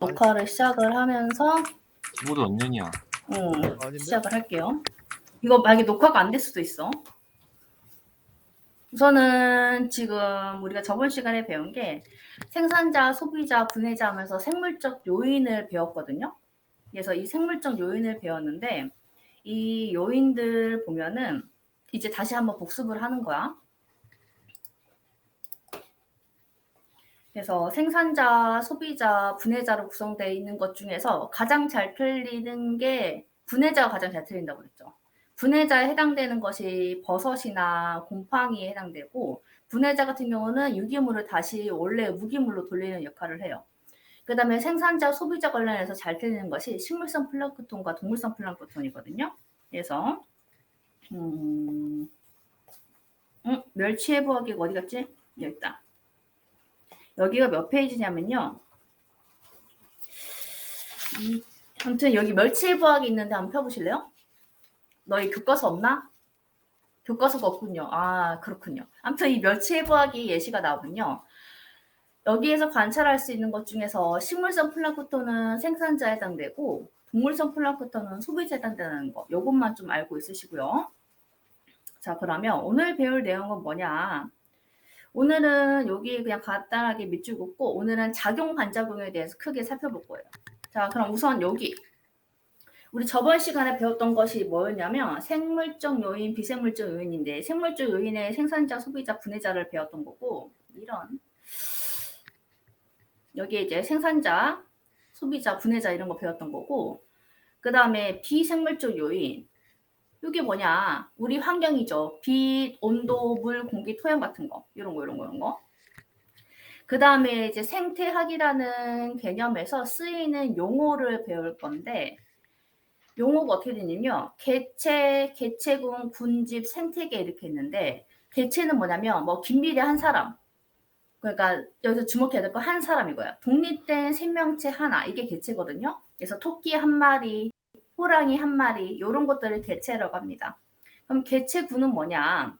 녹화를 시작을 하면서 모두 언년이야. 시작을 할게요. 이거 만약에 녹화가 안 될 수도 있어. 우선은 지금 우리가 저번 시간에 배운 게 생산자, 소비자, 분해자 하면서 생물적 요인을 배웠거든요. 그래서 이 생물적 요인을 배웠는데 이 요인들 보면은 이제 다시 한번 복습을 하는 거야. 그래서 생산자, 소비자, 분해자로 구성되어 있는 것 중에서 가장 잘 틀리는 게 분해자가 가장 잘 틀린다고 그랬죠. 분해자에 해당되는 것이 버섯이나 곰팡이에 해당되고 분해자 같은 경우는 유기물을 다시 원래 무기물로 돌리는 역할을 해요. 그 다음에 생산자, 소비자 관련해서 잘 틀리는 것이 식물성 플랑크톤과 동물성 플랑크톤이거든요. 그래서 멸치해부하기가 어디 갔지? 여기 있다. 여기가 몇 페이지냐면요. 아무튼 여기 멸치해부학이 있는데 한번 펴보실래요? 너희 교과서 없나? 교과서가 없군요. 아, 그렇군요. 아무튼 이 멸치해부학이 예시가 나오군요. 여기에서 관찰할 수 있는 것 중에서 식물성 플랑크톤은 생산자에 해당되고 동물성 플랑크톤은 소비자에 해당되는 거. 요것만 좀 알고 있으시고요. 자, 그러면 오늘 배울 내용은 뭐냐? 오늘은 여기 그냥 간단하게 밑줄 긋고 오늘은 작용 반작용에 대해서 크게 살펴볼 거예요. 자, 그럼 우선 여기 우리 저번 시간에 배웠던 것이 뭐였냐면 생물적 요인, 비생물적 요인인데 생물적 요인의 생산자, 소비자, 분해자를 배웠던 거고 이런 여기에 이제 생산자, 소비자, 분해자 이런 거 배웠던 거고 그 다음에 비생물적 요인 이게 뭐냐 우리 환경이죠. 빛, 온도, 물, 공기, 토양 같은 거 이런 거 그 다음에 이제 생태학이라는 개념에서 쓰이는 용어를 배울 건데 용어가 어떻게 되냐면요. 개체, 개체군, 군집, 생태계 이렇게 있는데 개체는 뭐냐면 뭐 긴밀히 한 사람. 그러니까 여기서 주목해야 될 거 한 사람이고요. 독립된 생명체 하나 이게 개체거든요. 그래서 토끼 한 마리, 호랑이 한 마리 이런 것들을 개체라고 합니다. 그럼 개체군은 뭐냐?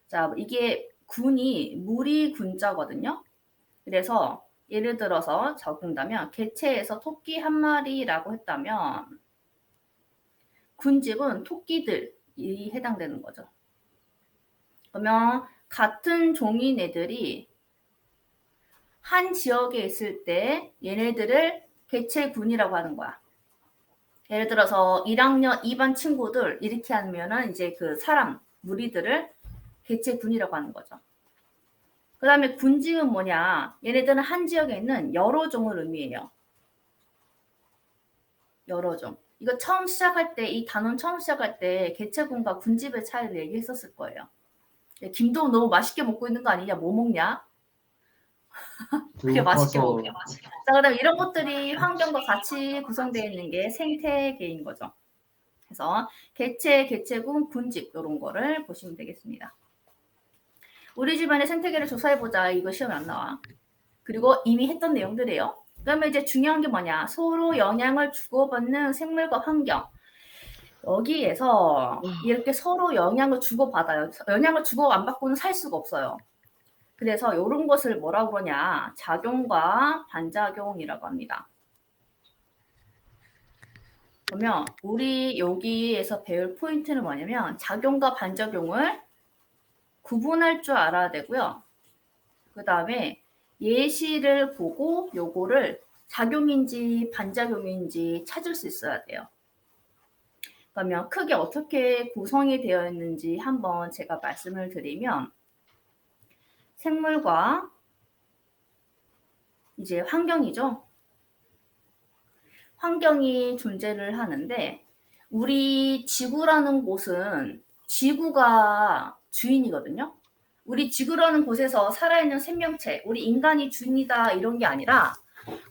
자, 이게 군이 무리 군자거든요. 그래서 예를 들어서 적은다면 개체에서 토끼 한 마리라고 했다면 군집은 토끼들이 해당되는 거죠. 그러면 같은 종인 애들이 한 지역에 있을 때 얘네들을 개체군이라고 하는 거야. 예를 들어서 1학년 2반 친구들 이렇게 하면은 이제 그 사람 무리들을 개체군이라고 하는 거죠. 그 다음에 군집은 뭐냐? 얘네들은 한 지역에 있는 여러 종을 의미해요. 여러 종. 이거 처음 시작할 때, 이 단원 처음 시작할 때 개체군과 군집의 차이를 얘기했었을 거예요. 김도우 너무 맛있게 먹고 있는 거 아니냐? 뭐 먹냐? 그게 맛있게 먹어. 자, 그다음 이런 것들이 환경과 같이 구성되어 있는 게 생태계인 거죠. 그래서 개체, 개체군, 군집 이런 거를 보시면 되겠습니다. 우리 집안의 생태계를 조사해보자. 이거 시험에 안 나와. 그리고 이미 했던 내용들이에요. 그러면 이제 중요한 게 뭐냐? 서로 영향을 주고받는 생물과 환경. 여기에서 이렇게 서로 영향을 주고받아요. 영향을 주고 안 받고는 살 수가 없어요. 그래서 이런 것을 뭐라고 그러냐? 작용과 반작용이라고 합니다. 그러면 우리 여기에서 배울 포인트는 뭐냐면 작용과 반작용을 구분할 줄 알아야 되고요. 그 다음에 예시를 보고 요거를 작용인지 반작용인지 찾을 수 있어야 돼요. 그러면 크게 어떻게 구성이 되어 있는지 한번 제가 말씀을 드리면 생물과 이제 환경이죠. 환경이 존재를 하는데 우리 지구라는 곳은 지구가 주인이거든요. 우리 지구라는 곳에서 살아있는 생명체, 우리 인간이 주인이다 이런 게 아니라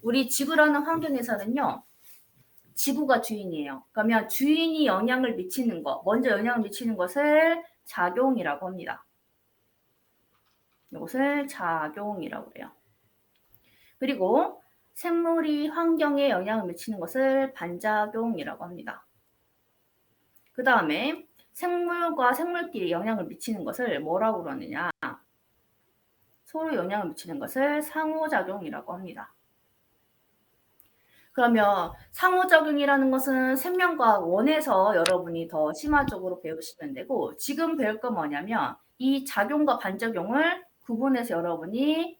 우리 지구라는 환경에서는요. 지구가 주인이에요. 그러면 주인이 영향을 미치는 것, 먼저 영향을 미치는 것을 작용이라고 합니다. 이것을 작용이라고 해요. 그리고 생물이 환경에 영향을 미치는 것을 반작용이라고 합니다. 그 다음에 생물과 생물끼리 영향을 미치는 것을 뭐라고 그러느냐? 서로 영향을 미치는 것을 상호작용이라고 합니다. 그러면 상호작용이라는 것은 생명과학 1에서 여러분이 더 심화적으로 배우시면 되고, 지금 배울 건 뭐냐면 이 작용과 반작용을 구분해서 여러분이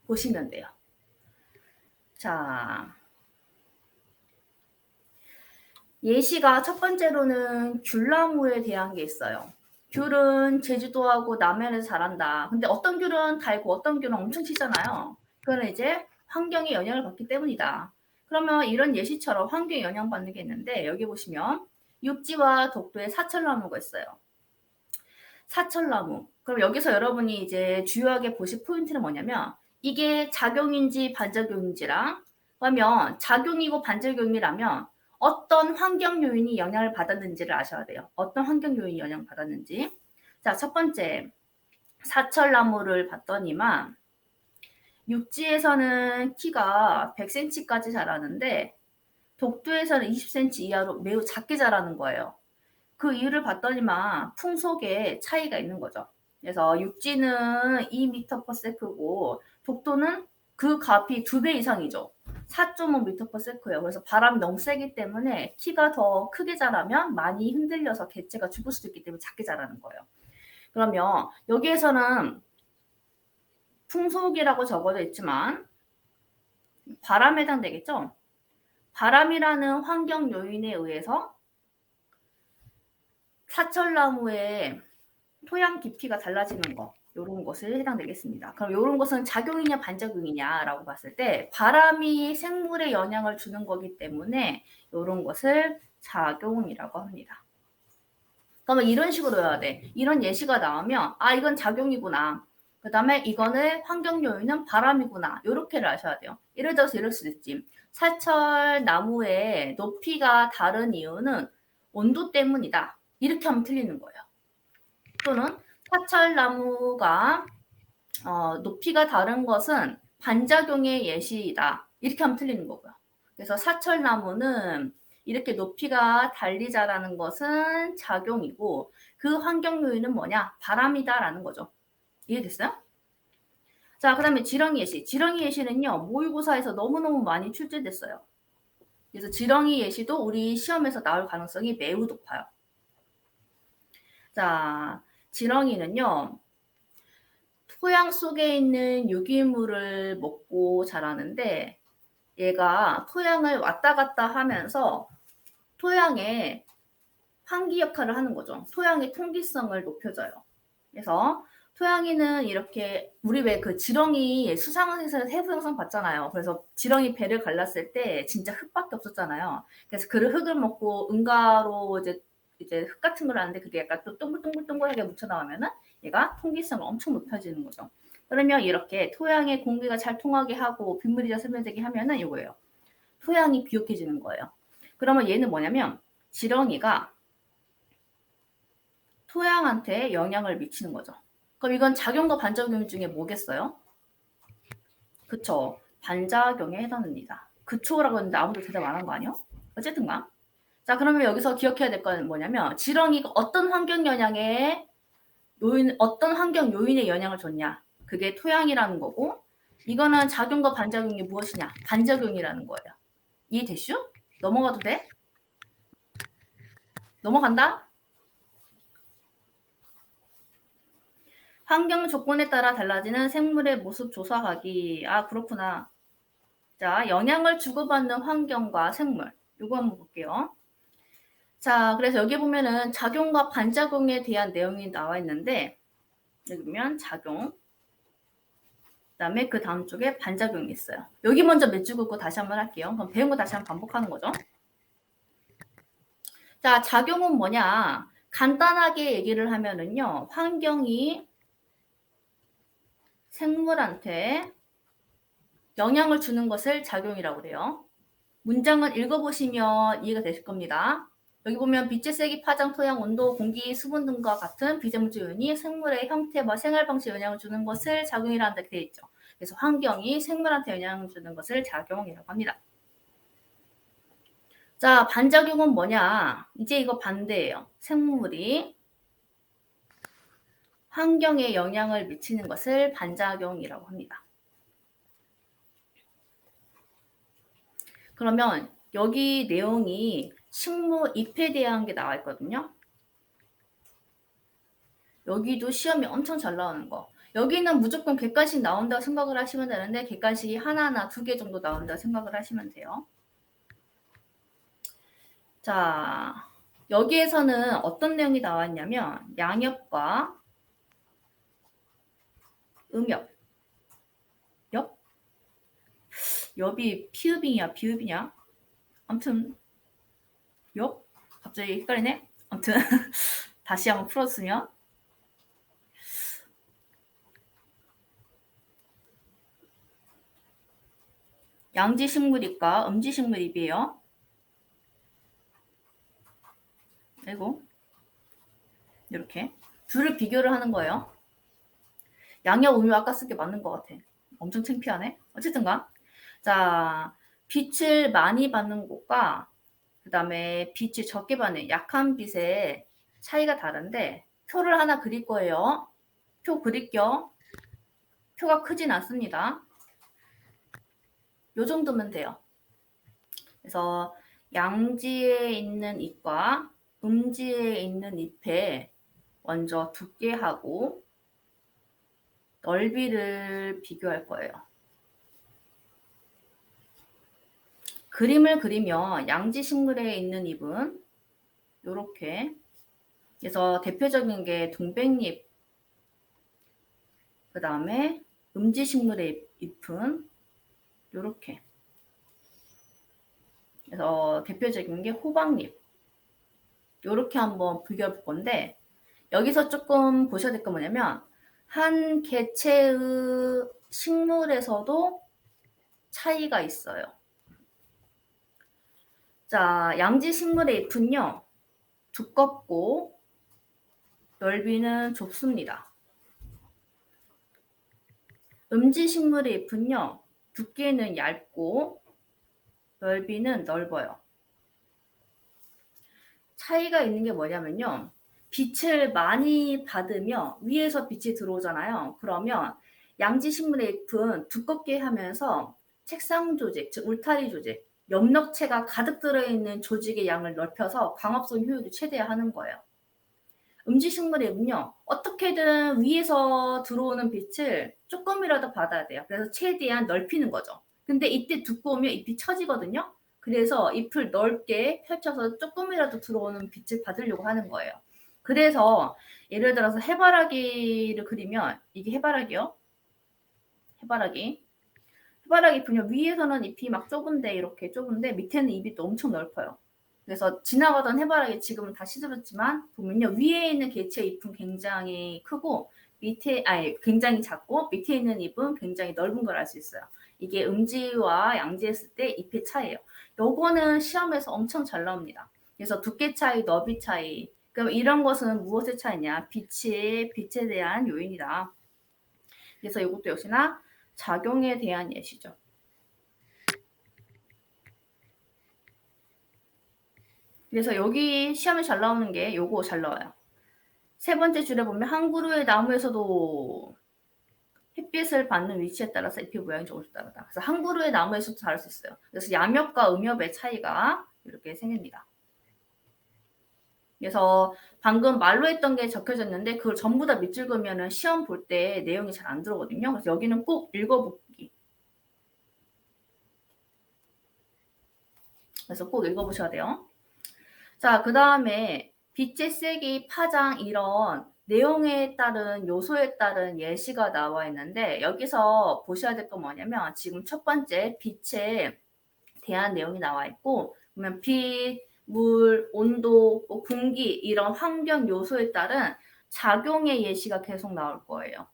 보시면 돼요. 자, 예시가 첫 번째로는 귤나무에 대한 게 있어요. 귤은 제주도하고 남해안에서 자란다. 근데 어떤 귤은 달고 어떤 귤은 엄청 시잖아요. 그거는 이제 환경에 영향을 받기 때문이다. 그러면 이런 예시처럼 환경에 영향받는 게 있는데, 여기 보시면 육지와 독도에 사철나무가 있어요. 사철나무. 그럼 여기서 여러분이 이제 주요하게 보실 포인트는 뭐냐면, 이게 작용인지 반작용인지랑, 그러면 작용이고 반작용이라면 어떤 환경 요인이 영향을 받았는지를 아셔야 돼요. 어떤 환경 요인이 영향을 받았는지. 자, 첫 번째, 사철나무를 봤더니만 육지에서는 키가 100cm까지 자라는데 독도에서는 20cm 이하로 매우 작게 자라는 거예요. 그 이유를 봤더니만 풍속에 차이가 있는 거죠. 그래서 육지는 2m/s고 독도는 그 값이 2배 이상이죠. 4.5m/s예요. 그래서 바람이 너무 세기 때문에 키가 더 크게 자라면 많이 흔들려서 개체가 죽을 수도 있기 때문에 작게 자라는 거예요. 그러면 여기에서는 풍속이라고 적어져 있지만 바람에 해당되겠죠? 바람이라는 환경 요인에 의해서 사철나무의 토양 깊이가 달라지는 거, 요런 것을 해당되겠습니다. 그럼 요런 것은 작용이냐 반작용이냐라고 봤을 때 바람이 생물에 영향을 주는 거기 때문에 요런 것을 작용이라고 합니다. 그러면 이런 식으로 해야 돼. 이런 예시가 나오면 아, 이건 작용이구나. 그 다음에 이거는 환경 요인은 바람이구나. 요렇게를 아셔야 돼요. 예를 들어서 이럴 수도 있지. 사철나무의 높이가 다른 이유는 온도 때문이다. 이렇게 하면 틀리는 거예요. 또는 사철나무가 높이가 다른 것은 반작용의 예시이다. 이렇게 하면 틀리는 거고요. 그래서 사철나무는 이렇게 높이가 달리 자라는 것은 작용이고 그 환경 요인은 뭐냐? 바람이다라는 거죠. 이해됐어요? 자, 그 다음에 지렁이 예시. 지렁이 예시는요, 모의고사에서 너무너무 많이 출제됐어요. 그래서 지렁이 예시도 우리 시험에서 나올 가능성이 매우 높아요. 자, 지렁이는요, 토양 속에 있는 유기물을 먹고 자라는데 얘가 토양을 왔다 갔다 하면서 토양의 환기 역할을 하는 거죠. 토양의 통기성을 높여줘요. 그래서 토양이는 이렇게 우리 왜 그 지렁이 수상에서 해부 영상 봤잖아요. 그래서 지렁이 배를 갈랐을 때 진짜 흙밖에 없었잖아요. 그래서 그 흙을 먹고 응가로 이제 흙 같은 걸 하는데 그게 약간 또 동글동글동글하게 묻혀 나오면은 얘가 통기성을 엄청 높여지는 거죠. 그러면 이렇게 토양에 공기가 잘 통하게 하고 빗물이 잘 스며들게 하면은 이거예요. 토양이 비옥해지는 거예요. 그러면 얘는 뭐냐면 지렁이가 토양한테 영향을 미치는 거죠. 그럼 이건 작용과 반작용 중에 뭐겠어요? 그쵸. 반작용에 해당됩니다. 그초라고 했는데 아무도 대답 안 한 거 아니요? 어쨌든가. 자, 그러면 여기서 기억해야 될 건 뭐냐면 지렁이가 어떤 환경 영향에 어떤 환경 요인에 영향을 줬냐. 그게 토양이라는 거고 이거는 작용과 반작용이 무엇이냐. 반작용이라는 거예요. 이해됐슈? 넘어가도 돼? 넘어간다? 환경 조건에 따라 달라지는 생물의 모습 조사하기. 아, 그렇구나. 자, 영향을 주고받는 환경과 생물. 이거 한번 볼게요. 자, 그래서 여기 보면은 작용과 반작용에 대한 내용이 나와 있는데, 여기 보면 작용, 그 다음에 그 다음 쪽에 반작용이 있어요. 여기 먼저 몇 줄 긋고 다시 한번 할게요. 그럼 배운 거 다시 한번 반복하는 거죠. 자, 작용은 뭐냐? 간단하게 얘기를 하면은요, 환경이 생물한테 영향을 주는 것을 작용이라고 그래요. 문장을 읽어보시면 이해가 되실 겁니다. 여기 보면 빛의 세기, 파장, 토양, 온도, 공기, 수분 등과 같은 비생물질 요인이 생물의 형태와 생활 방식에 영향을 주는 것을 작용이라고 되어 있죠. 그래서 환경이 생물한테 영향을 주는 것을 작용이라고 합니다. 자, 반작용은 뭐냐? 이제 이거 반대예요. 생물이 환경에 영향을 미치는 것을 반작용이라고 합니다. 그러면 여기 내용이 식물 잎에 대한 게 나와 있거든요. 여기도 시험이 엄청 잘 나오는 거. 여기는 무조건 객관식 나온다고 생각을 하시면 되는데 객관식이 하나나 2개 정도 나온다고 생각을 하시면 돼요. 자, 여기에서는 어떤 내용이 나왔냐면 양엽과 음엽. 엽? 엽이 피읍이냐 비읍이냐? 아무튼 엽? 갑자기 헷갈리네? 아무튼 다시 한번 풀었으면 양지식물입과 음지식물입이에요. 그리고 이렇게 둘을 비교를 하는 거예요. 양엽, 음엽 아까 쓴 게 맞는 것 같아. 엄청 창피하네. 어쨌든가 자, 빛을 많이 받는 곳과 그 다음에 빛을 적게 받는 약한 빛의 차이가 다른데 표를 하나 그릴 거예요. 표 그릴게요. 표가 크진 않습니다. 요 정도면 돼요. 그래서 양지에 있는 잎과 음지에 있는 잎에 먼저 두께하고 넓이를 비교할 거예요. 그림을 그리면 양지식물에 있는 잎은 이렇게, 그래서 대표적인 게 동백잎, 그 다음에 음지식물의 잎은 이렇게, 그래서 대표적인 게 호박잎. 이렇게 한번 비교해 볼 건데 여기서 조금 보셔야 될 거 뭐냐면 한 개체의 식물에서도 차이가 있어요. 자, 양지식물의 잎은요 두껍고 넓이는 좁습니다. 음지식물의 잎은요 두께는 얇고 넓이는 넓어요. 차이가 있는 게 뭐냐면요. 빛을 많이 받으며 위에서 빛이 들어오잖아요. 그러면 양지식물의 잎은 두껍게 하면서 책상 조직, 즉 울타리 조직, 엽록체가 가득 들어있는 조직의 양을 넓혀서 광합성 효율을 최대화하는 거예요. 음지식물의 잎은요. 어떻게든 위에서 들어오는 빛을 조금이라도 받아야 돼요. 그래서 최대한 넓히는 거죠. 근데 이때 두꺼우면 잎이 처지거든요. 그래서 잎을 넓게 펼쳐서 조금이라도 들어오는 빛을 받으려고 하는 거예요. 그래서 예를 들어서 해바라기를 그리면 이게 해바라기요. 해바라기 잎은요. 위에서는 잎이 막 좁은데 이렇게 좁은데 밑에는 잎이 또 엄청 넓어요. 그래서 지나가던 해바라기 지금은 다 시들었지만 보면요. 위에 있는 개체의 잎은 굉장히 크고 굉장히 작고 밑에 있는 잎은 굉장히 넓은 걸 알 수 있어요. 이게 음지와 양지했을 때 잎의 차이예요. 요거는 시험에서 엄청 잘 나옵니다. 그래서 두께 차이, 너비 차이. 그럼 이런 것은 무엇의 차이냐? 빛에 대한 요인이다. 그래서 이것도 역시나 작용에 대한 예시죠. 그래서 여기 시험에 잘 나오는 게 요거 잘 나와요. 세 번째 줄에 보면 한 그루의 나무에서도 햇빛을 받는 위치에 따라서 잎의 모양이 조금씩 다르다. 그래서 한 그루의 나무에서도 다를 수 있어요. 그래서 양엽과 음엽의 차이가 이렇게 생깁니다. 그래서 방금 말로 했던 게 적혀졌는데 그걸 전부 다 밑줄그으면 시험 볼 때 내용이 잘 안 들어오거든요. 그래서 여기는 꼭 읽어보기. 그래서 꼭 읽어보셔야 돼요. 자, 그 다음에 빛의 세기, 파장 이런 내용에 따른 요소에 따른 예시가 나와 있는데 여기서 보셔야 될 건 뭐냐면 지금 첫 번째 빛에 대한 내용이 나와 있고 그러면 빛, 물, 온도, 공기 이런 환경 요소에 따른 작용의 예시가 계속 나올 거예요.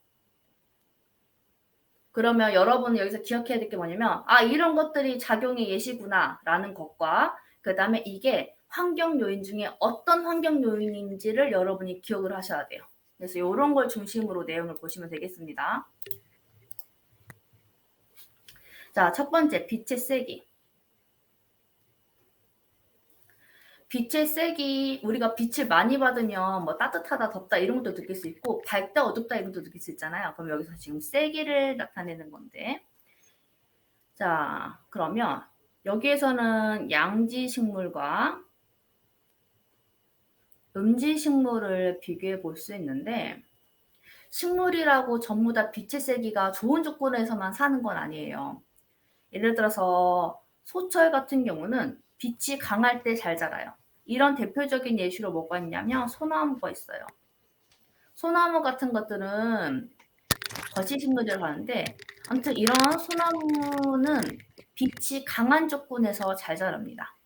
그러면 여러분은 여기서 기억해야 될 게 뭐냐면 이런 것들이 작용의 예시구나 라는 것과 그 다음에 이게 환경 요인 중에 어떤 환경 요인인지를 여러분이 기억을 하셔야 돼요. 그래서 이런 걸 중심으로 내용을 보시면 되겠습니다. 자, 첫 번째 빛의 세기. 빛의 세기, 우리가 빛을 많이 받으면 뭐 따뜻하다, 덥다 이런 것도 느낄 수 있고 밝다, 어둡다 이런 것도 느낄 수 있잖아요. 그럼 여기서 지금 세기를 나타내는 건데 자, 그러면 여기에서는 양지식물과 음지식물을 비교해 볼 수 있는데, 식물이라고 전부 다 빛의 세기가 좋은 조건에서만 사는 건 아니에요. 예를 들어서 소철 같은 경우는 빛이 강할 때 잘 자라요. 이런 대표적인 예시로 뭐가 있냐면 소나무가 있어요. 소나무 같은 것들은 거시식물이라고 하는데, 아무튼 이런 소나무는 빛이 강한 조건에서 잘 자랍니다.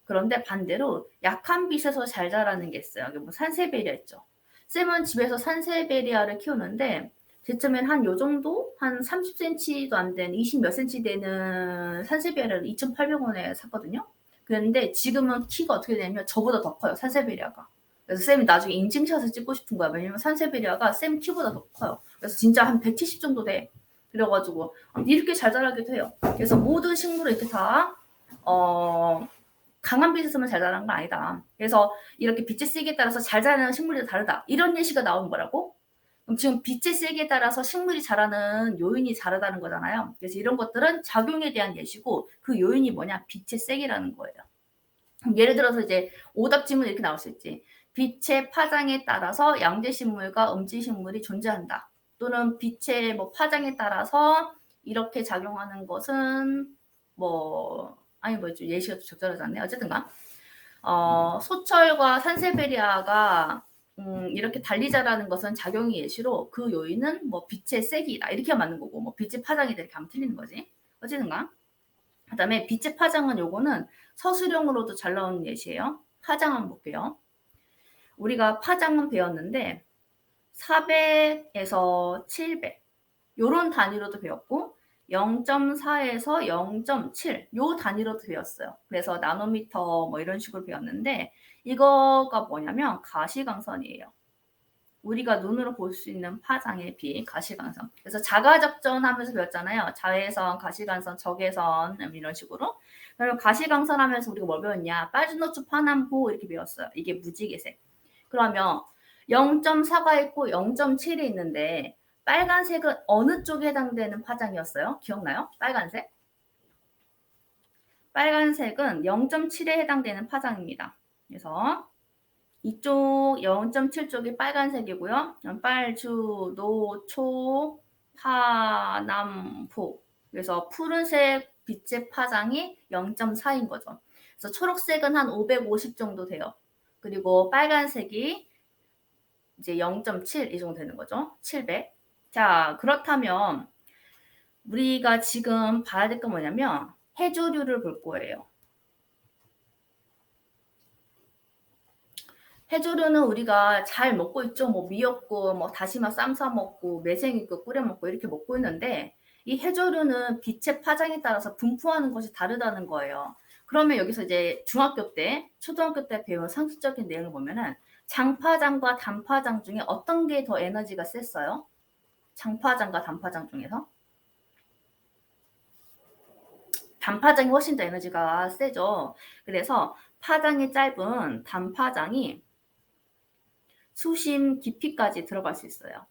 그런데 반대로 약한 빛에서 잘 자라는 게 있어요. 여기 뭐 산세베리아 있죠. 쌤은 집에서 산세베리아를 키우는데 제 처음엔 한 요 정도? 한 30cm도 안 되는 20 몇 cm 되는 산세베리아를 2,800원에 샀거든요. 그런데 지금은 키가 어떻게 되냐면 저보다 더 커요. 산세베리아가. 그래서 쌤이 나중에 인증샷을 찍고 싶은 거야. 왜냐면 산세베리아가 쌤 키보다 더 커요. 그래서 진짜 한 170 정도 돼. 그래가지고 이렇게 잘 자라기도 해요. 그래서 모든 식물을 이렇게 다 강한 빛에서만 잘 자라는 건 아니다. 그래서 이렇게 빛의 세기에 따라서 잘 자라는 식물이 다르다. 이런 예시가 나오는 거라고? 그럼 지금 빛의 세기에 따라서 식물이 자라는 요인이 다르다는 거잖아요. 그래서 이런 것들은 작용에 대한 예시고 그 요인이 뭐냐? 빛의 세기라는 거예요. 예를 들어서 이제 오답 질문 이렇게 나올 수 있지. 빛의 파장에 따라서 양재식물과 음지식물이 존재한다. 또는 빛의 뭐 파장에 따라서 이렇게 작용하는 것은 뭐 아니 뭐지 예시가 적절하지 않네. 어쨌든가 소철과 산세베리아가 이렇게 달리 자라는 것은 작용의 예시로 그 요인은 뭐 빛의 세기다 이렇게 맞는 거고 뭐 빛의 파장이다 이렇게 하면 틀리는 거지. 어쨌든가. 그다음에 빛의 파장은 요거는 서술형으로도 잘 나오는 예시예요. 파장 한번 볼게요. 우리가 파장은 배웠는데 400에서 700 요런 단위로도 배웠고 0.4에서 0.7 요 단위로도 배웠어요. 그래서 나노미터 뭐 이런 식으로 배웠는데 이거가 뭐냐면 가시광선이에요. 우리가 눈으로 볼 수 있는 파장의 비 가시광선. 그래서 자가적전 하면서 배웠잖아요. 자외선, 가시광선, 적외선 이런 식으로. 그러면 가시광선 하면서 우리가 뭘 배웠냐? 빨주노초 파남보 이렇게 배웠어요. 이게 무지개색. 그러면 0.4가 있고 0.7이 있는데 빨간색은 어느 쪽에 해당되는 파장이었어요? 기억나요? 빨간색? 빨간색은 0.7에 해당되는 파장입니다. 그래서 이쪽 0.7 쪽이 빨간색이고요. 빨주, 노, 초, 파, 남, 보. 그래서 푸른색 빛의 파장이 0.4인 거죠. 그래서 초록색은 한 550 정도 돼요. 그리고 빨간색이 이제 0.7 이 정도 되는 거죠. 700. 자, 그렇다면 우리가 지금 봐야 될 건 뭐냐면 해조류를 볼 거예요. 해조류는 우리가 잘 먹고 있죠. 뭐 미역국, 뭐 다시마 쌈 싸 먹고 매생이국 끓여 먹고 이렇게 먹고 있는데 이 해조류는 빛의 파장에 따라서 분포하는 것이 다르다는 거예요. 그러면 여기서 이제 중학교 때, 초등학교 때 배운 상식적인 내용을 보면은 장파장과 단파장 중에 어떤 게 더 에너지가 셌어요? 장파장과 단파장 중에서? 단파장이 훨씬 더 에너지가 세죠. 그래서 파장이 짧은 단파장이 수심 깊이까지 들어갈 수 있어요.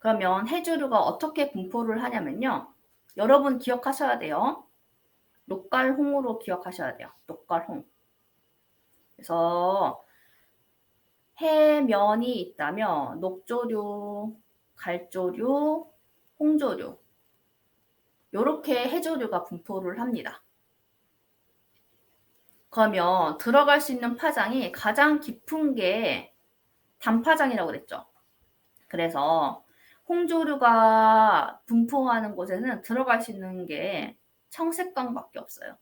그러면 해조류가 어떻게 분포를 하냐면요. 여러분 기억하셔야 돼요. 녹갈홍으로 기억하셔야 돼요. 녹갈홍. 그래서 해면이 있다면 녹조류, 갈조류, 홍조류 이렇게 해조류가 분포를 합니다. 그러면 들어갈 수 있는 파장이 가장 깊은 게 단파장이라고 그랬죠. 그래서 홍조류가 분포하는 곳에는 들어갈 수 있는 게 청색광밖에 없어요.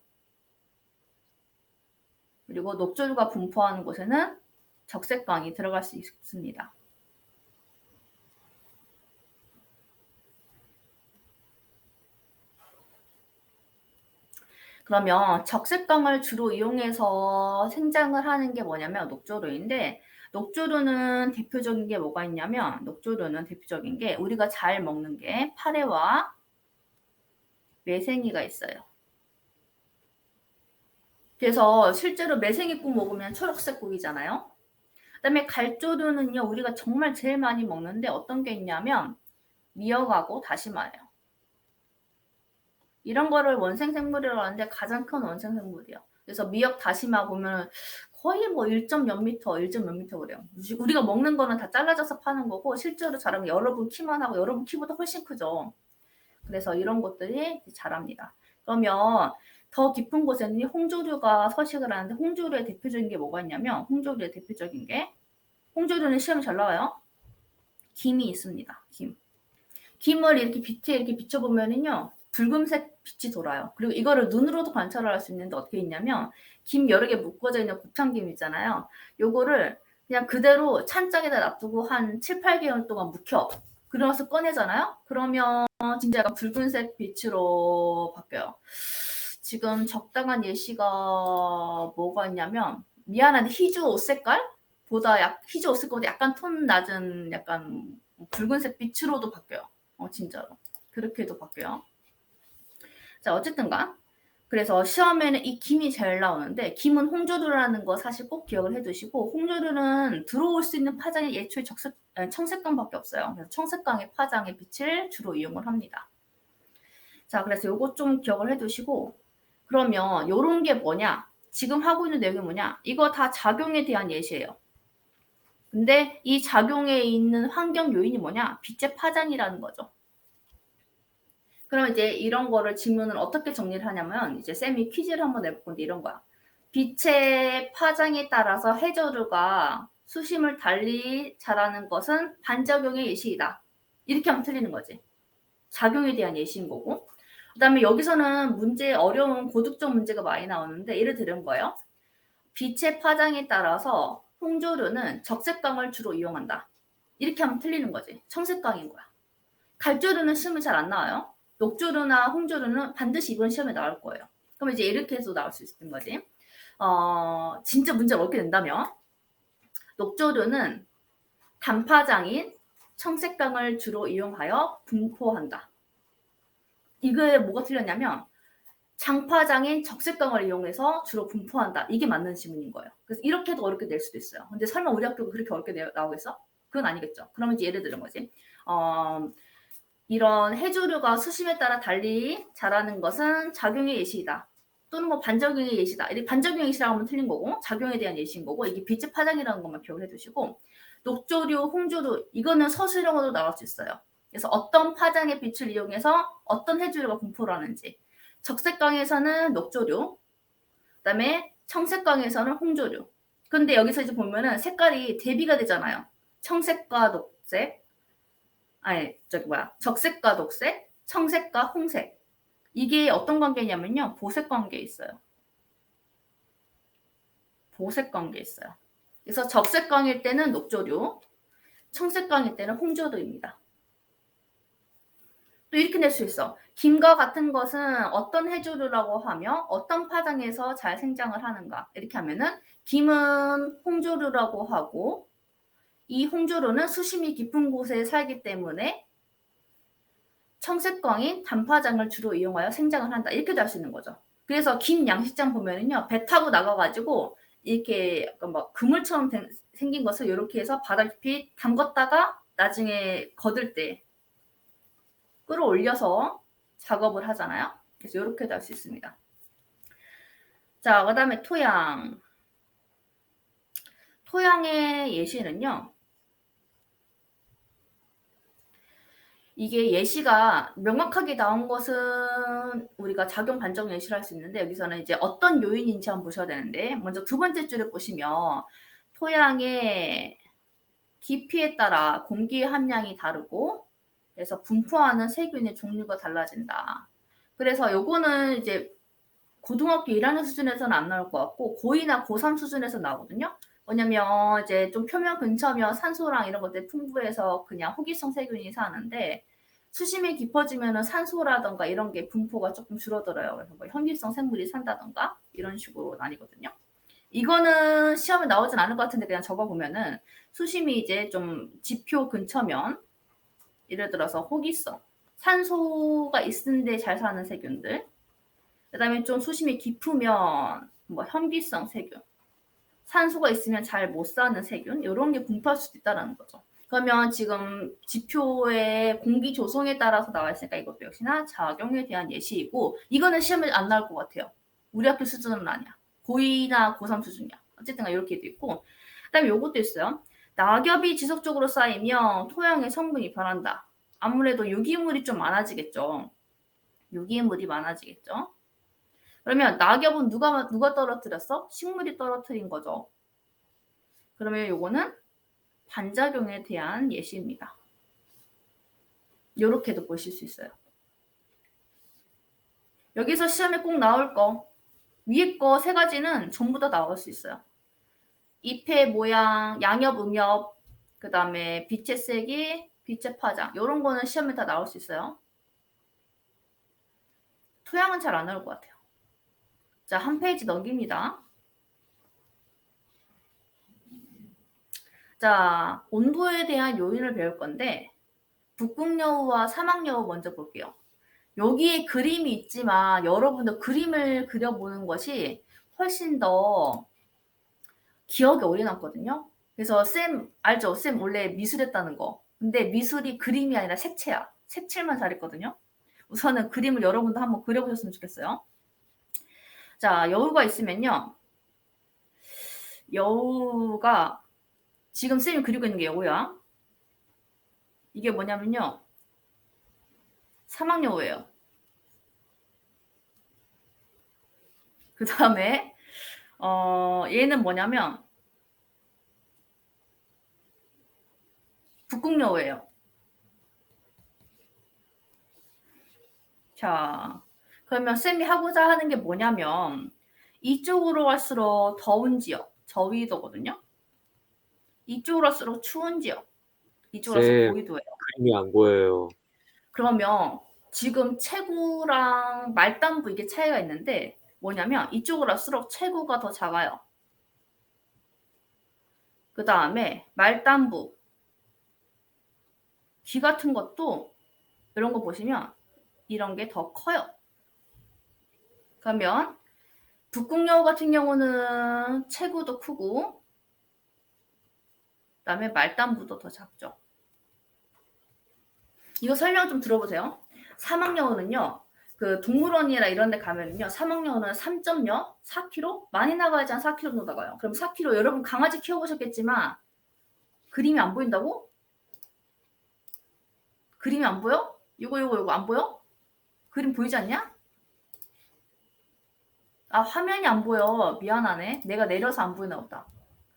그리고 녹조류가 분포하는 곳에는 적색광이 들어갈 수 있습니다. 그러면 적색광을 주로 이용해서 생장을 하는 게 뭐냐면 녹조류인데 녹조류는 대표적인 게 뭐가 있냐면 녹조류는 대표적인 게 우리가 잘 먹는 게 파래와 매생이가 있어요. 그래서 실제로 매생이국 먹으면 초록색 국이잖아요. 그다음에 갈조류는요. 우리가 정말 제일 많이 먹는데 어떤 게 있냐면 미역하고 다시마예요. 이런 거를 원생생물이라고 하는데 가장 큰 원생생물이에요. 그래서 미역 다시마 보면 거의 뭐 1점 몇 미터, 1점 몇 미터 그래요. 우리가 먹는 거는 다 잘라져서 파는 거고 실제로 자라면 여러분 키만 하고 여러분 키보다 훨씬 크죠. 그래서 이런 것들이 자랍니다. 그러면 더 깊은 곳에는 홍조류가 서식을 하는데 홍조류의 대표적인 게 뭐가 있냐면 홍조류의 대표적인 게 홍조류는 시험에 잘 나와요. 김이 있습니다. 김. 김을 이렇게 빛에 이렇게 비춰보면은요, 붉은색 빛이 돌아요. 그리고 이거를 눈으로도 관찰을 할 수 있는데 어떻게 있냐면, 김 여러 개 묶어져 있는 곱창김 있잖아요. 요거를 그냥 그대로 찬장에다 놔두고 한 7, 8개월 동안 묵혀. 그러면서 꺼내잖아요? 그러면 진짜 약간 붉은색 빛으로 바뀌어요. 지금 적당한 예시가 뭐가 있냐면, 미안한데 희주 옷 색깔보다 희주 옷 색깔보다 약간 톤 낮은 약간 붉은색 빛으로도 바뀌어요. 진짜로. 그렇게도 바뀌어요. 자, 어쨌든가. 그래서 시험에는 이 김이 잘 나오는데, 김은 홍조류라는 거 사실 꼭 기억을 해두시고, 홍조류는 들어올 수 있는 파장이 예초에 청색광밖에 없어요. 그래서 청색광의 파장의 빛을 주로 이용을 합니다. 자, 그래서 요거 좀 기억을 해두시고, 그러면 요런 게 뭐냐? 지금 하고 있는 내용이 뭐냐? 이거 다 작용에 대한 예시예요. 근데 이 작용에 있는 환경 요인이 뭐냐? 빛의 파장이라는 거죠. 그럼 이제 이런 거를 질문을 어떻게 정리를 하냐면 이제 쌤이 퀴즈를 한번 내볼 건데 이런 거야. 빛의 파장에 따라서 해저류가 수심을 달리 자라는 것은 반작용의 예시이다. 이렇게 하면 틀리는 거지. 작용에 대한 예시인 거고. 그다음에 여기서는 문제 어려운 고득점 문제가 많이 나오는데 예를 들은 거예요. 빛의 파장에 따라서 홍조류는 적색광을 주로 이용한다. 이렇게 하면 틀리는 거지. 청색광인 거야. 갈조류는 시험에 잘 안 나와요. 녹조류나 홍조류는 반드시 이번 시험에 나올 거예요. 그럼 이제 이렇게 해서 나올 수 있는 거지. 진짜 문제가 어렵게 된다면 녹조류는 단파장인 청색광을 주로 이용하여 분포한다. 이거에 뭐가 틀렸냐면 장파장인 적색광을 이용해서 주로 분포한다. 이게 맞는 지문인 거예요. 그래서 이렇게도 어렵게 낼 수도 있어요. 근데 설마 우리 학교가 그렇게 어렵게 나오겠어? 그건 아니겠죠. 그러면 이제 예를 들은 거지. 이런 해조류가 수심에 따라 달리 자라는 것은 작용의 예시이다. 또는 뭐 반작용의 예시다. 이렇게 반작용의 예시라고 하면 틀린 거고 작용에 대한 예시인 거고 이게 빛의 파장이라는 것만 기억을 해두시고 녹조류, 홍조류 이거는 서술형으로 나올 수 있어요. 그래서 어떤 파장의 빛을 이용해서 어떤 해조류가 분포를 하는지 적색광에서는 녹조류 그다음에 청색광에서는 홍조류 근데 여기서 이제 보면은 색깔이 대비가 되잖아요. 청색과 녹색 적색과 녹색, 청색과 홍색. 이게 어떤 관계냐면요. 보색 관계에 있어요. 보색 관계에 있어요. 그래서 적색광일 때는 녹조류, 청색광일 때는 홍조류입니다. 또 이렇게 낼 수 있어. 김과 같은 것은 어떤 해조류라고 하며 어떤 파장에서 잘 생장을 하는가. 이렇게 하면은 김은 홍조류라고 하고 이 홍조류는 수심이 깊은 곳에 살기 때문에 청색광인 단파장을 주로 이용하여 생장을 한다. 이렇게도 할 수 있는 거죠. 그래서 김 양식장 보면은요, 배 타고 나가가지고 이렇게 약간 막 그물처럼 생긴 것을 이렇게 해서 바다 깊이 담궜다가 나중에 거들 때 끌어올려서 작업을 하잖아요. 그래서 이렇게도 할 수 있습니다. 자, 그다음에 토양. 토양의 예시는요. 이게 예시가 명확하게 나온 것은 우리가 작용 반작용 예시를 할 수 있는데 여기서는 이제 어떤 요인인지 한번 보셔야 되는데 먼저 두 번째 줄에 보시면 토양의 깊이에 따라 공기의 함량이 다르고 그래서 분포하는 세균의 종류가 달라진다. 그래서 요거는 이제 고등학교 1학년 수준에서는 안 나올 것 같고 고2나 고3 수준에서 나오거든요. 뭐냐면 이제 좀 표면 근처면 산소랑 이런 것들 풍부해서 그냥 호기성 세균이 사는데 수심이 깊어지면 산소라던가 이런 게 분포가 조금 줄어들어요. 그래서 뭐 현기성 생물이 산다던가 이런 식으로 나뉘거든요. 이거는 시험에 나오진 않을 것 같은데 그냥 적어보면은 수심이 이제 좀 지표 근처면 예를 들어서 호기성 산소가 있는데 잘 사는 세균들 그다음에 좀 수심이 깊으면 뭐 현기성 세균 산소가 있으면 잘 못 사는 세균 이런 게 분포할 수도 있다는 거죠. 그러면 지금 지표의 공기 조성에 따라서 나와 있으니까 이것도 역시나 작용에 대한 예시이고, 이거는 시험에 안 나올 것 같아요. 우리 학교 수준은 아니야. 고2나 고3 수준이야. 어쨌든 이렇게 돼 있고, 그다음에 요것도 있어요. 낙엽이 지속적으로 쌓이면 토양의 성분이 변한다. 아무래도 유기물이 좀 많아지겠죠. 유기물이 많아지겠죠. 그러면 낙엽은 누가 떨어뜨렸어? 식물이 떨어뜨린 거죠. 그러면 요거는 반작용에 대한 예시입니다. 요렇게도 보실 수 있어요. 여기서 시험에 꼭 나올 거, 위에 거 세 가지는 전부 다 나올 수 있어요. 잎의 모양, 양엽, 음엽, 그 다음에 빛의 세기, 빛의 파장, 요런 거는 시험에 다 나올 수 있어요. 토양은 잘 안 나올 것 같아요. 자, 한 페이지 넘깁니다. 자, 온도에 대한 요인을 배울 건데, 북극여우와 사막여우 먼저 볼게요. 여기에 그림이 있지만 여러분도 그림을 그려보는 것이 훨씬 더 기억에 오래 남거든요. 그래서 쌤 알죠? 쌤 원래 미술했다는 거. 근데 미술이 그림이 아니라 색채야. 색칠만 잘했거든요. 우선은 그림을 여러분도 한번 그려보셨으면 좋겠어요. 자, 여우가 있으면요. 여우가 지금 쌤이 그리고 있는 게 여우야. 이게 뭐냐면요. 사막여우예요. 그 다음에 얘는 뭐냐면 북극여우예요. 자, 그러면 쌤이 하고자 하는 게 뭐냐면 이쪽으로 갈수록 더운 지역, 저위도거든요. 이쪽으로 갈수록 추운 지역, 이쪽으로 갈수록 쌤, 고위도예요. 그림이 안 보여요. 그러면 지금 체구랑 말단부 이게 차이가 있는데 뭐냐면 이쪽으로 갈수록 체구가 더 작아요. 그 다음에 말단부, 귀 같은 것도 이런 거 보시면 이런 게 더 커요. 그러면 북극여우 같은 경우는 체구도 크고 그다음에 말단부도 더 작죠. 이거 설명 좀 들어보세요. 사막여우는요. 그 동물원이나 이런 데 가면은요. 사막여우는 3.0, 4kg? 많이 나가야지 한 4kg 정도 나가요. 그럼 4kg 여러분 강아지 키워보셨겠지만 그림이 안 보인다고? 그림이 안 보여? 요거 안 보여? 그림 보이지 않냐? 아, 화면이 안 보여. 미안하네. 내가 내려서 안 보이나 보다.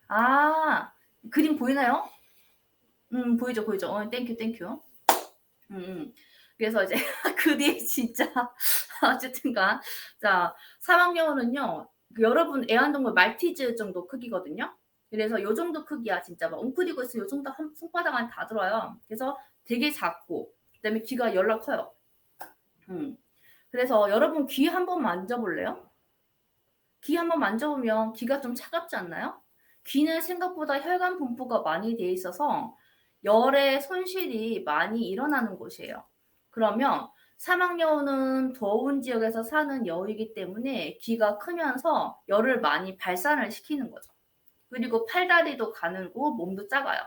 아, 그림 보이나요? 보이죠, 보이죠. 땡큐, 땡큐. 그래서 이제 그림 진짜 어쨌든간 자 사막여우는요 여러분 애완동물 말티즈 정도 크기거든요. 그래서 요 정도 크기야 진짜 막 웅크리고 있으면 요 정도 한 손바닥 안에 다 들어요. 그래서 되게 작고 그다음에 귀가 열나 커요. 그래서 여러분 귀 한번 만져볼래요? 귀 한번 만져보면 귀가 좀 차갑지 않나요? 귀는 생각보다 혈관 분포가 많이 돼 있어서 열의 손실이 많이 일어나는 곳이에요. 그러면 사막여우는 더운 지역에서 사는 여우이기 때문에 귀가 크면서 열을 많이 발산을 시키는 거죠. 그리고 팔다리도 가늘고 몸도 작아요.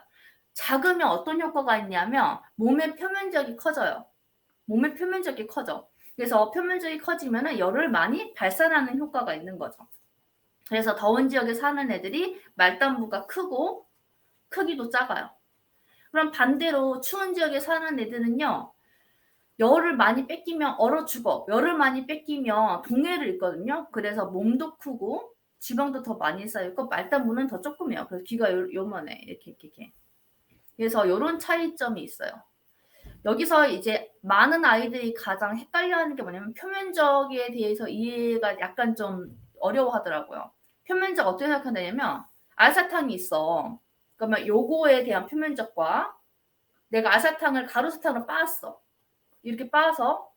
작으면 어떤 효과가 있냐면 몸의 표면적이 커져요. 몸의 표면적이 커져. 그래서 표면적이 커지면 열을 많이 발산하는 효과가 있는 거죠. 그래서 더운 지역에 사는 애들이 말단부가 크고 크기도 작아요. 그럼 반대로 추운 지역에 사는 애들은요. 열을 많이 뺏기면 얼어 죽어. 열을 많이 뺏기면 동해를 읽거든요. 그래서 몸도 크고 지방도 더 많이 쌓이고 말단부는 더 조그매요. 그래서 귀가 요만해. 이렇게. 그래서 이런 차이점이 있어요. 여기서 이제 많은 아이들이 가장 헷갈려하는 게 뭐냐면 표면적에 대해서 이해가 약간 좀 어려워하더라고요. 표면적 어떻게 생각하냐면 알사탕이 있어. 그러면 요거에 대한 표면적과 내가 알사탕을 가루사탕으로 빻았어. 이렇게 빻아서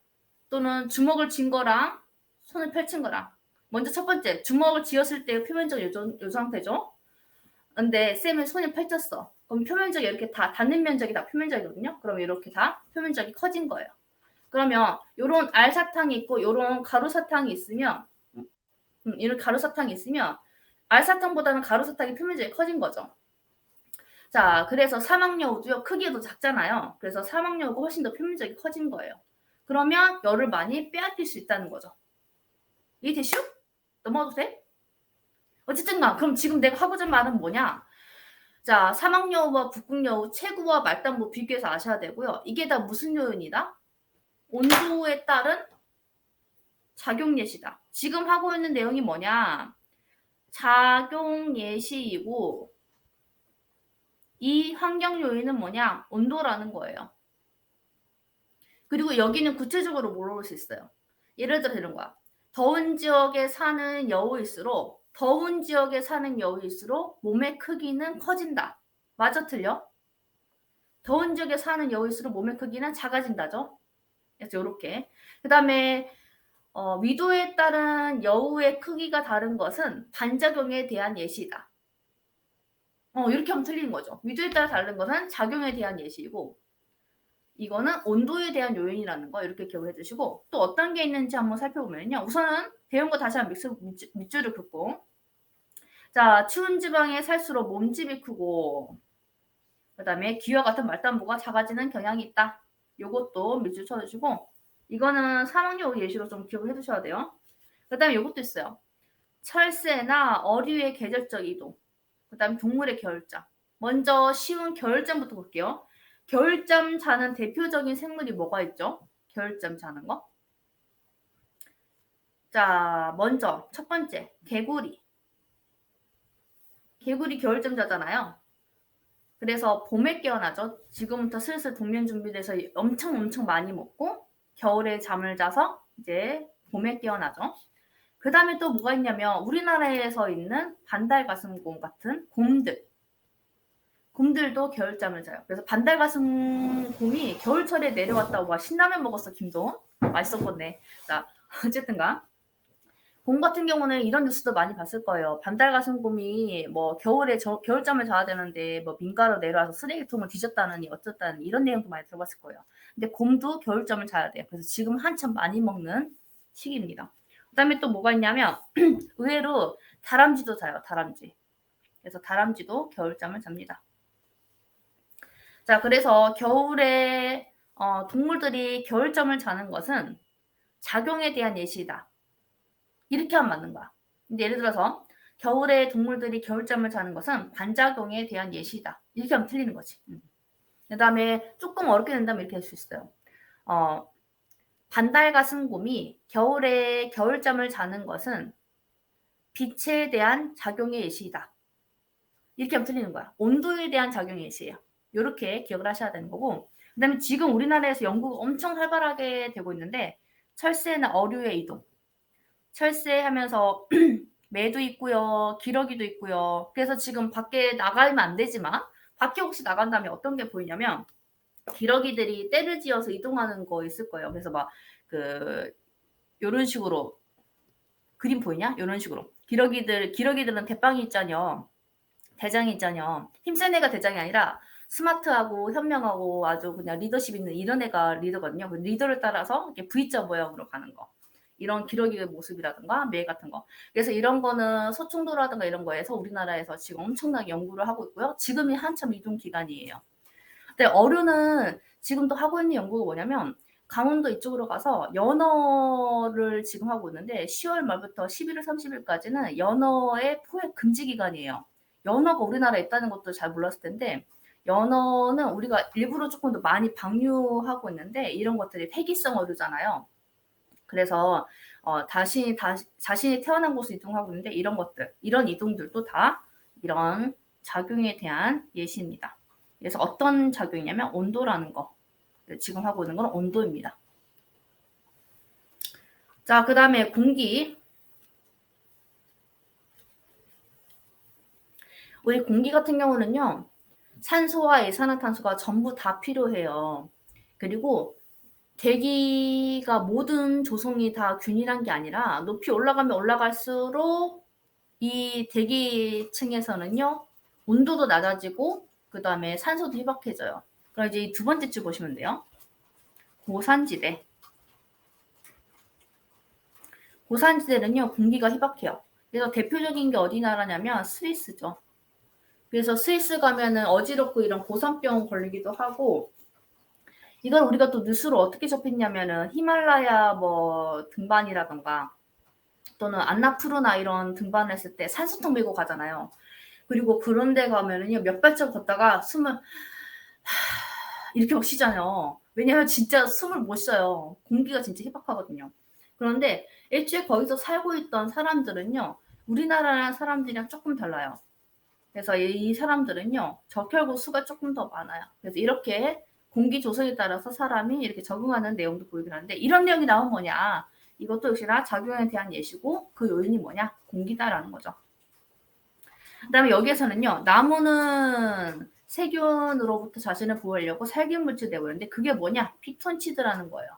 또는 주먹을 쥔 거랑 손을 펼친 거랑 먼저 첫 번째 주먹을 쥐었을 때 표면적 요 상태죠. 근데 쌤은 손을 펼쳤어. 그럼 표면적이 이렇게 다 닿는 면적이 다 표면적이거든요. 그럼 이렇게 다 표면적이 커진 거예요. 그러면 요런 알사탕이 있고 요런 가루사탕이 있으면 이런 가루사탕이 있으면 알사탕보다는 가루사탕이 표면적이 커진 거죠. 자, 그래서 사막여우도요, 크기도 작잖아요. 그래서 사막여우가 훨씬 더 표면적이 커진 거예요. 그러면 열을 많이 빼앗길 수 있다는 거죠. 이해되시오? 넘어가도 돼? 어쨌든간 그럼 지금 내가 하고자 말은 뭐냐? 자, 사막여우와 북극여우, 체구와 말단부 비교해서 아셔야 되고요. 이게 다 무슨 요인이다? 온도에 따른 작용 예시다. 지금 하고 있는 내용이 뭐냐? 작용 예시이고 이 환경 요인은 뭐냐? 온도라는 거예요. 그리고 여기는 구체적으로 물어볼 수 있어요. 예를 들어 이런 거야. 더운 지역에 사는 여우일수록 몸의 크기는 커진다. 맞아 틀려? 더운 지역에 사는 여우일수록 몸의 크기는 작아진다죠. 그래서 이렇게. 그 다음에 위도에 따른 여우의 크기가 다른 것은 반작용에 대한 예시다. 이렇게 하면 틀리는 거죠. 위도에 따라 다른 것은 작용에 대한 예시이고 이거는 온도에 대한 요인이라는 거 이렇게 기억을 해주시고 또 어떤 게 있는지 한번 살펴보면요. 우선은 배운 거 다시 한번 밑줄을 긋고 자, 추운 지방에 살수록 몸집이 크고 그 다음에 귀와 같은 말단부가 작아지는 경향이 있다. 요것도 밑줄 쳐주시고 이거는 사막여우 예시로 좀 기억을 해두셔야 돼요. 그 다음에 요것도 있어요. 철새나 어류의 계절적 이동 그 다음에 동물의 겨울잠 먼저 쉬운 겨울잠부터 볼게요. 겨울잠 자는 대표적인 생물이 뭐가 있죠? 겨울잠 자는 거. 자, 먼저 첫 번째 개구리. 개구리 겨울잠 자잖아요. 그래서 봄에 깨어나죠. 지금부터 슬슬 동면 준비돼서 엄청 많이 먹고 겨울에 잠을 자서 이제 봄에 깨어나죠. 그 다음에 또 뭐가 있냐면 우리나라에서 있는 반달가슴곰 같은 곰들도 겨울잠을 자요. 그래서 반달가슴곰이 겨울철에 내려왔다고 와 신라면 먹었어 김동 맛있었겠네. 자 어쨌든가 곰 같은 경우는 이런 뉴스도 많이 봤을 거예요. 반달가슴곰이 뭐 겨울에 겨울잠을 자야 되는데 뭐 민가로 내려와서 쓰레기통을 뒤졌다느니 어쨌다는 이런 내용도 많이 들어봤을 거예요. 근데 곰도 겨울잠을 자야 돼요. 그래서 지금 한참 많이 먹는 시기입니다. 그다음에 또 뭐가 있냐면 의외로 다람쥐도 자요. 다람쥐. 그래서 다람쥐도 겨울잠을 잡니다. 자, 그래서 겨울에 동물들이 겨울잠을 자는 것은 작용에 대한 예시다. 이렇게 하면 맞는 거야. 근데 예를 들어서 겨울에 동물들이 겨울잠을 자는 것은 반작용에 대한 예시다. 이렇게 하면 틀리는 거지. 그 다음에 조금 어렵게 된다면 이렇게 할 수 있어요. 반달가슴곰이 겨울에 겨울잠을 자는 것은 빛에 대한 작용의 예시이다. 이렇게 하면 틀리는 거야. 온도에 대한 작용의 예시예요. 이렇게 기억을 하셔야 되는 거고 그 다음에 지금 우리나라에서 연구가 엄청 활발하게 되고 있는데 철새나 어류의 이동 철새하면서 매도 있고요. 기러기도 있고요. 그래서 지금 밖에 나가면 안 되지만 밖에 혹시 나간다면 어떤 게 보이냐면 기러기들이 때를 지어서 이동하는 거 있을 거예요. 그래서 막 요런 식으로 그림 보이냐? 요런 식으로 기러기들은 대빵이 있잖여. 대장이 있잖여. 힘센 애가 대장이 아니라 스마트하고 현명하고 아주 그냥 리더십 있는 이런 애가 리더거든요. 그 리더를 따라서 이렇게 V자 모양으로 가는 거. 이런 기러기의 모습이라든가 매 같은 거. 그래서 이런 거는 소충도라든가 이런 거에서 우리나라에서 지금 엄청나게 연구를 하고 있고요. 지금이 한참 이동 기간이에요. 근데 어류는 지금도 하고 있는 연구가 뭐냐면 강원도 이쪽으로 가서 연어를 지금 하고 있는데 10월 말부터 11월 30일까지는 연어의 포획 금지 기간이에요. 연어가 우리나라에 있다는 것도 잘 몰랐을 텐데 연어는 우리가 일부러 조금 더 많이 방류하고 있는데 이런 것들이 폐기성 어류잖아요. 그래서 자신이 태어난 곳을 이동하고 있는데 이런 것들, 이런 이동들도 다 이런 작용에 대한 예시입니다. 그래서 어떤 작용이냐면 온도라는 거. 지금 하고 있는 건 온도입니다. 자, 그 다음에 공기. 우리 공기 같은 경우는요. 산소와 이산화탄소가 전부 다 필요해요. 그리고 대기가 모든 조성이 다 균일한 게 아니라 높이 올라가면 올라갈수록 이 대기층에서는요. 온도도 낮아지고 그 다음에 산소도 희박해져요. 그럼 이제 두 번째 줄 보시면 돼요. 고산지대. 고산지대는요. 공기가 희박해요. 그래서 대표적인 게 어디 나라냐면 스위스죠. 그래서 스위스 가면은 어지럽고 이런 고산병 걸리기도 하고, 이걸 우리가 또 뉴스로 어떻게 접했냐면은 히말라야 뭐 등반이라던가 또는 안나푸르나 이런 등반을 했을 때 산소통 메고 가잖아요. 그리고 그런 데 가면은요, 몇 발짝 걷다가 숨을 이렇게 막 쉬잖아요. 왜냐면 진짜 숨을 못 쉬어요. 공기가 진짜 희박하거든요. 그런데 애초에 거기서 살고 있던 사람들은요, 우리나라 사람들이랑 조금 달라요. 그래서 이 사람들은요, 적혈구 수가 조금 더 많아요. 그래서 이렇게 공기 조성에 따라서 사람이 이렇게 적응하는 내용도 보이긴 하는데, 이런 내용이 나오면 뭐냐? 이것도 역시나 작용에 대한 예시고, 그 요인이 뭐냐? 공기다라는 거죠. 그다음에 여기에서는요, 나무는 세균으로부터 자신을 보호하려고 살균물질 내고 있는데, 그게 뭐냐? 피톤치드라는 거예요.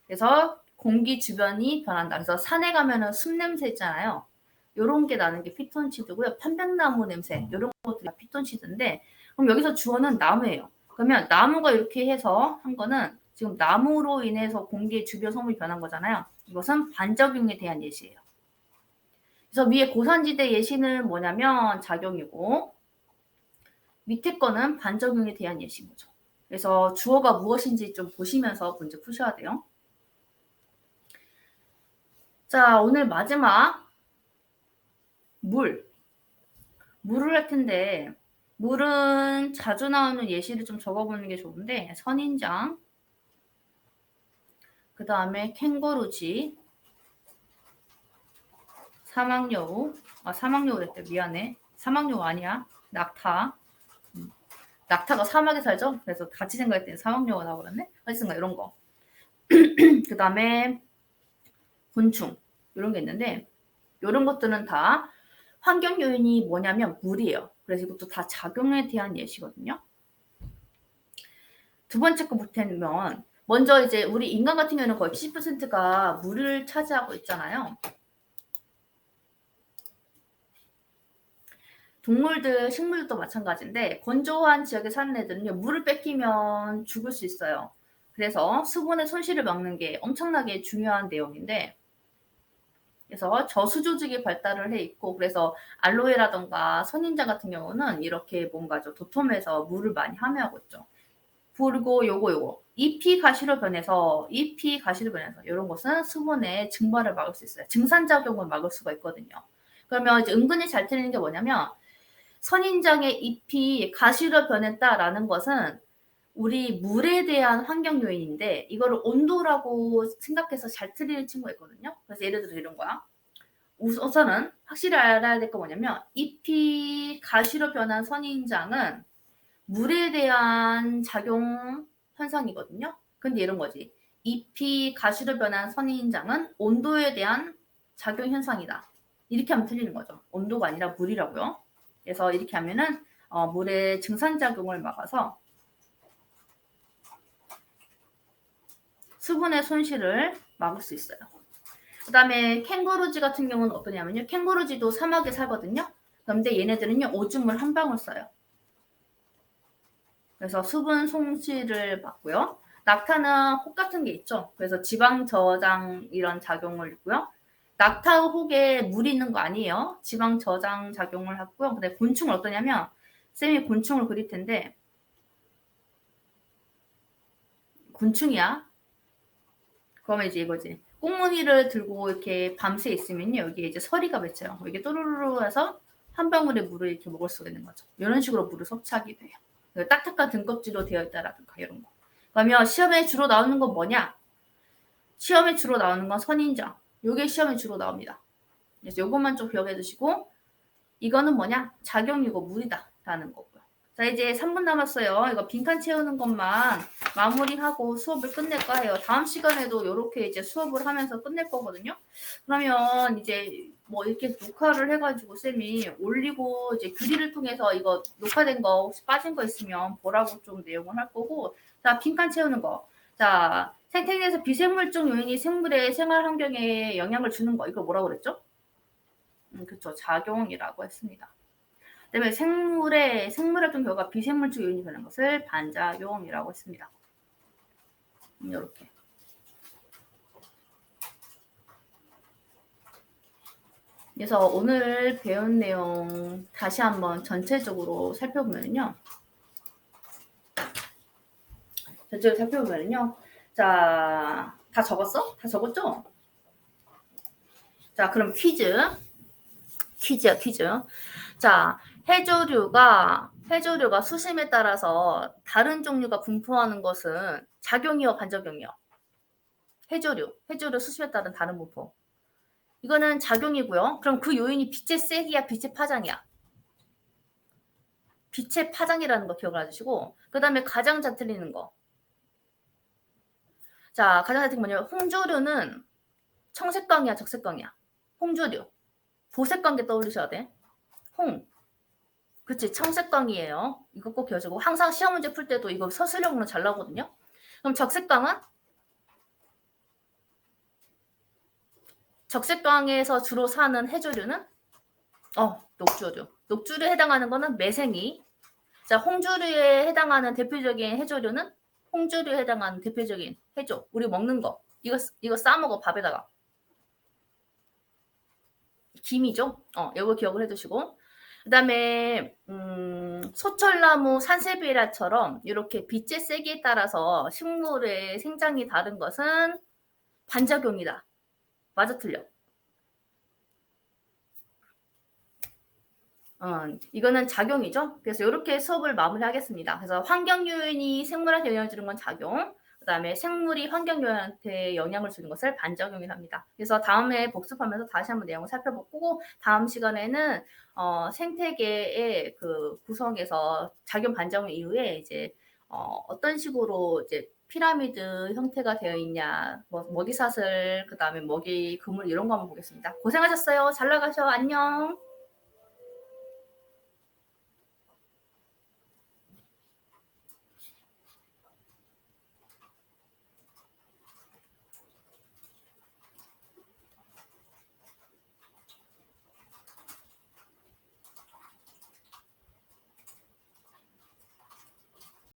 그래서 공기 주변이 변한다. 그래서 산에 가면은 숲 냄새 있잖아요. 요런 게 나는 게 피톤치드고요. 편백나무 냄새, 요런 것들이 피톤치드인데, 그럼 여기서 주어는 나무예요. 그러면 나무가 이렇게 해서 한 거는 지금 나무로 인해서 공기의 주변 성분이 변한 거잖아요. 이것은 반작용에 대한 예시예요. 그래서 위에 고산지대 예시는 뭐냐면 작용이고, 밑에 거는 반작용에 대한 예시인 거죠. 그래서 주어가 무엇인지 좀 보시면서 문제 푸셔야 돼요. 자, 오늘 마지막 물을 할 텐데, 물은 자주 나오는 예시를 좀 적어보는 게 좋은데, 선인장, 그 다음에 캥거루쥐, 사막여우, 사막여우 됐대. 미안해. 사막여우 아니야. 낙타. 낙타가 사막에 살죠? 그래서 같이 생각했더니 사막여우가 나와버렸네? 어쨌든 이런 거. 그 다음에 곤충. 이런 게 있는데, 이런 것들은 다 환경 요인이 뭐냐면 물이에요. 그래서 이것도 다 작용에 대한 예시거든요. 두 번째 거 보면 먼저 이제 우리 인간 같은 경우는 거의 70%가 물을 차지하고 있잖아요. 동물들, 식물들도 마찬가지인데 건조한 지역에 사는 애들은요, 물을 뺏기면 죽을 수 있어요. 그래서 수분의 손실을 막는 게 엄청나게 중요한 내용인데, 그래서 저수 조직이 발달을 해 있고, 그래서 알로에라던가 선인장 같은 경우는 이렇게 뭔가 좀 도톰해서 물을 많이 함유하고 있죠. 그리고 요거 잎이 가시로 변해서 이런 것은 수분의 증발을 막을 수 있어요. 증산작용을 막을 수가 있거든요. 그러면 이제 은근히 잘 틀리는 게 뭐냐면, 선인장의 잎이 가시로 변했다라는 것은 우리 물에 대한 환경 요인인데, 이거를 온도라고 생각해서 잘 틀리는 친구가 있거든요. 그래서 예를 들어 이런 거야. 우선은 확실히 알아야 될 거 뭐냐면, 잎이 가시로 변한 선인장은 물에 대한 작용 현상이거든요. 근데 이런 거지. 잎이 가시로 변한 선인장은 온도에 대한 작용 현상이다. 이렇게 하면 틀리는 거죠. 온도가 아니라 물이라고요. 그래서 이렇게 하면은 물의 증산작용을 막아서 수분의 손실을 막을 수 있어요. 그 다음에 캥거루쥐 같은 경우는 어떠냐면요. 캥거루쥐도 사막에 살거든요. 그런데 얘네들은요, 오줌을 한 방울 써요. 그래서 수분 손실을 막고요. 낙타는 혹 같은 게 있죠. 그래서 지방 저장 이런 작용을 있고요. 낙타 혹에 물이 있는 거 아니에요. 지방 저장 작용을 하고요. 근데 곤충은 어떠냐면, 쌤이 곤충을 그릴 텐데, 곤충이야. 그러면 이제 이거지. 꽁무니를 들고 이렇게 밤새 있으면요, 여기에 이제 서리가 맺혀요. 이게 또르르르 해서 한 방울의 물을 이렇게 먹을 수가 있는 거죠. 이런 식으로 물을 섭취하게 돼요. 딱딱한 등껍질로 되어 있다라든가 이런 거. 그러면 시험에 주로 나오는 건 뭐냐? 시험에 주로 나오는 건 선인장. 요게 시험에 주로 나옵니다. 그래서 요것만 좀 기억해 두시고, 이거는 뭐냐? 작용이고 물이다 라는 거고요. 자, 이제 3분 남았어요. 이거 빈칸 채우는 것만 마무리하고 수업을 끝낼까 해요. 다음 시간에도 이렇게 이제 수업을 하면서 끝낼 거거든요. 그러면 이제 뭐 이렇게 녹화를 해가지고 쌤이 올리고, 이제 규리를 통해서 이거 녹화된 거 혹시 빠진 거 있으면 보라고 좀 내용을 할 거고. 자, 빈칸 채우는 거. 자, 생태계에서 비생물적 요인이 생물의 생활 환경에 영향을 주는 거, 이거 뭐라고 그랬죠? 그쵸, 작용이라고 했습니다. 그다음에 생물의 생물활동 결과 비생물적 요인이 되는 것을 반작용이라고 했습니다. 이렇게. 그래서 오늘 배운 내용 다시 한번 전체적으로 살펴보면요. 자, 다 적었어? 다 적었죠? 자, 그럼 퀴즈야, 퀴즈. 자, 해조류가 수심에 따라서 다른 종류가 분포하는 것은 작용이요, 반작용이요? 해조류 수심에 따른 다른 분포. 이거는 작용이고요. 그럼 그 요인이 빛의 세기야, 빛의 파장이야? 빛의 파장이라는 거 기억을 해주시고, 그 다음에 가장 잘 틀리는 거. 자, 가장 잘 틀리는 게 뭐냐면, 홍조류는 청색광이야, 적색광이야? 홍조류. 보색광계 떠올리셔야 돼. 그치, 청색광이에요. 이거 꼭 기억하시고, 항상 시험 문제 풀 때도 이거 서술형으로 잘 나오거든요. 그럼 적색광에서 주로 사는 해조류는 녹조류. 녹조류에 해당하는 거는 매생이. 자, 홍조류에 해당하는 대표적인 해조류는 홍조류에 해당하는 대표적인 해조. 우리 먹는 거. 이거 싸먹어, 밥에다가. 김이죠. 이거 기억을 해두시고. 그 다음에 소철나무 산세베리아처럼 이렇게 빛의 세기에 따라서 식물의 생장이 다른 것은 반작용이다. 맞아, 틀려? 이거는 작용이죠. 그래서 이렇게 수업을 마무리하겠습니다. 그래서 환경 요인이 생물한테 영향을 주는 건 작용, 그 다음에 생물이 환경 요인한테 영향을 주는 것을 반작용이라 합니다. 그래서 다음에 복습하면서 다시 한번 내용을 살펴보고, 다음 시간에는 생태계의 그 구성에서 작용 반작용 이후에 이제 어떤 식으로 이제 피라미드 형태가 되어 있냐, 뭐 먹이사슬, 그 다음에 먹이 그물 이런 거 한번 보겠습니다. 고생하셨어요. 잘 나가셔. 안녕.